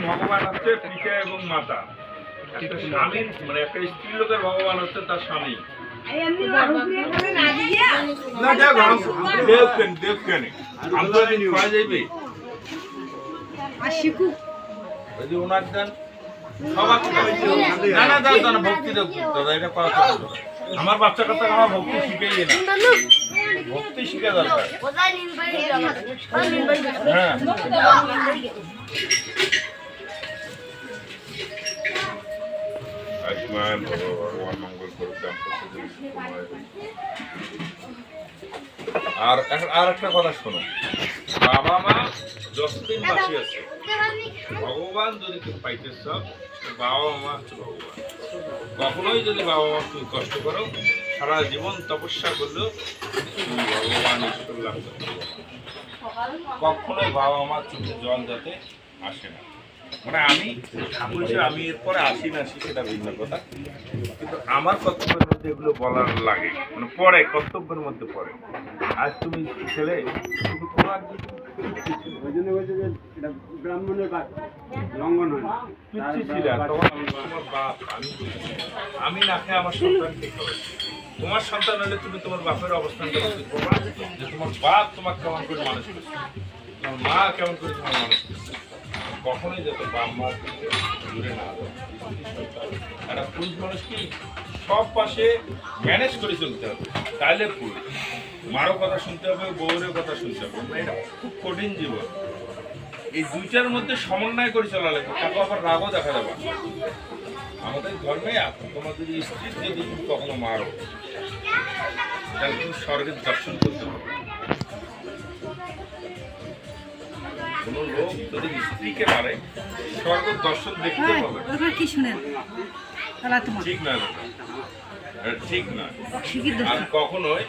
ভগবান হচ্ছে পিতা এবং মাতা। একটা স্বামীর মানে একটা স্ত্রী লোকের ভগবান হচ্ছে তার স্বামী। না যাক দেবকেন আমদিন পাওয়া যাইবে যদি ওনার দেন সবার না না দাদা না ভক্তি দেব দাদা এটা কথা আমার বাচ্চা কাচ্চা আমার ভক্তি শিখেই না ভক্তি শিখে দরকার হ্যাঁ আজমান ভগবান মঙ্গল করুক দাম্পত্য আর একটা কথা শোনো বাবা মা যতদিন বাঁচি আছে ভগবান যদি তুমি পাইতে চাও বাবা মা হচ্ছে ভগবান কখনোই যদি বাবা মা তুমি কষ্ট করো সারা জীবন তপস্যা করলেও তুমি ভগবান ঈশ্বর লাভ করতে কখনোই বাবা মার চোখে জল যাতে আসে না মানে আমি বলছি আমি এরপরে আসি না আসি সেটা ভিন্ন কথা কিন্তু আমার কর্তব্যের মধ্যে এগুলো বলার লাগে মানে পরে কর্তব্যের মধ্যে পড়ে আজ তুমি ছেলে কিন্তু তোমার ওই জন্য বলছে যে এটা ব্রাহ্মণের লঙ্ঘন হয় না পিতৃ ছিল তখন তোমার বাপ আমি না খেয়ে আমার সন্তান ঠিক হবে তোমার সন্তান হলে তুমি তোমার বাপের অবস্থানটা করবা যে তোমার বাপ তোমাকে কেমন করে মানুষ করছে তোমার মা কেমন করে তোমার মানুষ করছে কখনোই যাতে বাপ মার দূরে না যায় একটা পুরুষ মানুষ কি সব পাশে ম্যানেজ করে চলতে হবে তাইলে পুরুষ মারও কথা শুনতে হবে বউরের কথা শুনতে হবে এটা খুব কঠিন জীবন এই দুইটার মধ্যে সমন্বয় করে চলা লাগবে তাকে আবার রাগও দেখা যাবে আমাদের ধর্মে তোমার যদি স্ত্রীর যদি তুমি কখনো মারো তাহলে তুমি স্বর্গের দর্শন করতে হবে কোন লোক যদি স্ত্রীকে মারে স্বর্গ দর্শন দেখতে পাবে কি শুনেন ঠিক না ঠিক না আর কখনোই